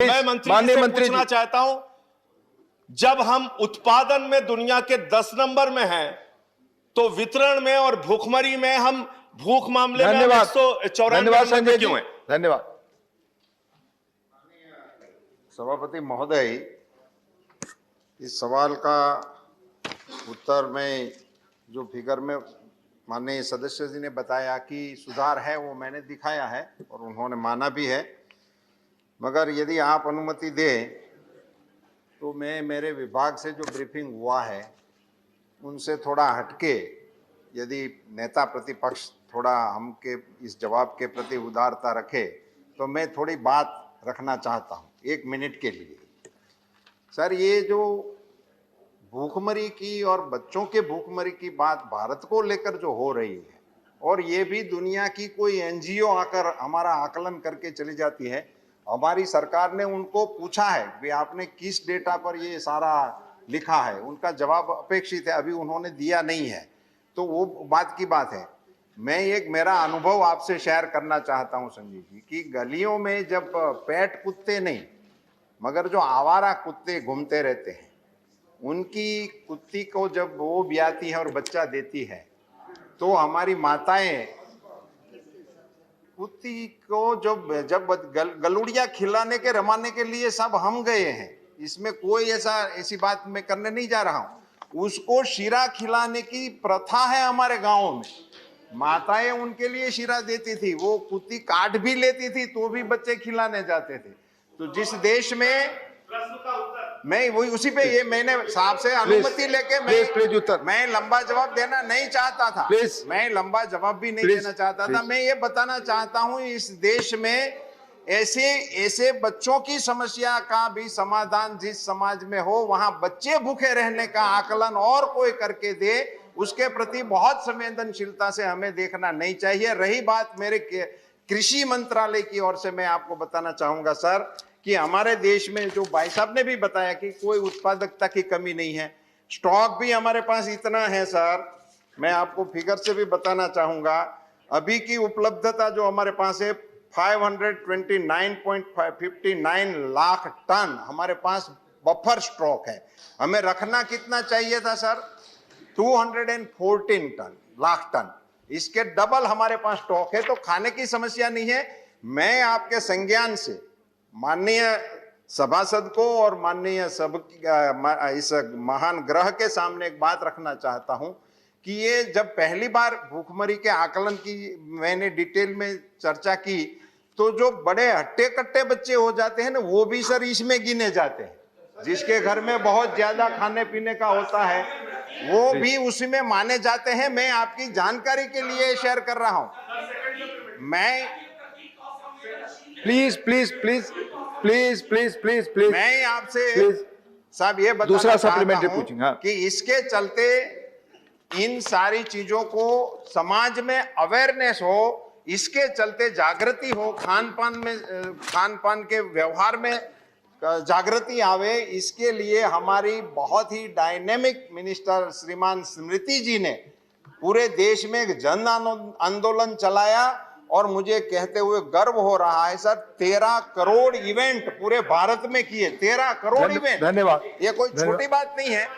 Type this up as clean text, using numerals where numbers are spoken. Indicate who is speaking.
Speaker 1: मैं मंत्री जी से पूछना चाहता हूं, जब हम उत्पादन में दुनिया के 10 नंबर में हैं, तो वितरण में और भूखमरी में हम भूख मामले में 194 नंबर पे क्यों हैं?
Speaker 2: धन्यवाद। सभापति महोदय, इस सवाल का उत्तर में जो फिगर में माननीय सदस्य जी ने बताया कि सुधार है, वो मैंने दिखाया है और उन्होंने माना भी है। मगर यदि आप अनुमति दें तो मैं मेरे विभाग से जो ब्रीफिंग हुआ है उनसे थोड़ा हटके, यदि नेता प्रतिपक्ष थोड़ा हमके इस जवाब के प्रति उदारता रखे तो मैं थोड़ी बात रखना चाहता हूँ 1 मिनट के लिए। सर, ये जो भूखमरी की और बच्चों के भूखमरी की बात भारत को लेकर जो हो रही है, और ये भी दुनिया की कोई एनजीओ आकर हमारा आकलन करके चली जाती है। हमारी सरकार ने उनको पूछा है कि आपने किस डेटा पर ये सारा लिखा है, उनका जवाब अपेक्षित है, अभी उन्होंने दिया नहीं है, तो वो बात की बात है। मैं एक मेरा अनुभव आपसे शेयर करना चाहता हूं संजीव जी, कि गलियों में जब पेट कुत्ते नहीं मगर जो आवारा कुत्ते घूमते रहते हैं, उनकी कुत्ती को जब वो ब्याती है और बच्चा देती है तो हमारी माताएं कुत्ती को जब गलुड़िया खिलाने के रमाने के लिए सब हम गए हैं, इसमें कोई ऐसी बात मैं करने नहीं जा रहा हूं। उसको शीरा खिलाने की प्रथा है हमारे गांवों में, माताएं उनके लिए शीरा देती थी, वो कुत्ती काट भी लेती थी तो भी बच्चे खिलाने जाते थे। तो जिस देश में मैं वही उसी पे ये मैंने साहब से अनुमति लेके मैं लंबा जवाब देना नहीं चाहता था, मैं लंबा जवाब भी नहीं देना चाहता था। मैं ये बताना चाहता हूं, इस देश में ऐसे बच्चों की समस्या का भी समाधान जिस समाज में हो, वहां बच्चे भूखे रहने का आकलन और कोई करके दे, उसके प्रति बहुत संवेदनशीलता से हमें देखना नहीं चाहिए। रही बात मेरे कृषि मंत्रालय की ओर से, मैं आपको बताना चाहूंगा सर कि हमारे देश में जो भाई साहब ने भी बताया कि कोई उत्पादकता की कमी नहीं है, स्टॉक भी हमारे पास इतना है सर। मैं आपको फिगर से भी बताना चाहूंगा, अभी की उपलब्धता जो हमारे पास है 529.59 लाख टन हमारे पास बफर स्टॉक है। हमें रखना कितना चाहिए था सर? 214 लाख टन, इसके डबल हमारे पास स्टॉक है, तो खाने की समस्या नहीं है। मैं आपके संज्ञान से माननीय सभासद को और माननीय इस महान ग्रह के सामने एक बात रखना चाहता हूं कि ये जब पहली बार भूखमरी के आकलन की मैंने डिटेल में चर्चा की, तो जो बड़े हट्टे कट्टे बच्चे हो जाते हैं ना, वो भी सर इसमें गिने जाते हैं। जिसके घर में बहुत ज्यादा खाने पीने का होता है वो भी उसी में माने जाते हैं। मैं आपकी जानकारी के लिए शेयर कर रहा हूं। मैं
Speaker 3: प्लीज
Speaker 2: मैं आपसे साहब ये बताना
Speaker 3: दूसरा
Speaker 2: चाहता
Speaker 3: सप्लीमेंट्री
Speaker 2: हूं
Speaker 3: पूछेंगे
Speaker 2: कि इसके चलते इन सारी चीजों को समाज में अवेयरनेस हो, इसके चलते जागृति हो, खान पान के व्यवहार में जागृति आवे, इसके लिए हमारी बहुत ही डायनेमिक मिनिस्टर श्रीमान स्मृति जी ने पूरे देश में एक जन आंदोलन चलाया, और मुझे कहते हुए गर्व हो रहा है सर, 13 करोड़ इवेंट पूरे भारत में किए, 13 करोड़ इवेंट।
Speaker 3: धन्यवाद।
Speaker 2: ये कोई छोटी बात नहीं है।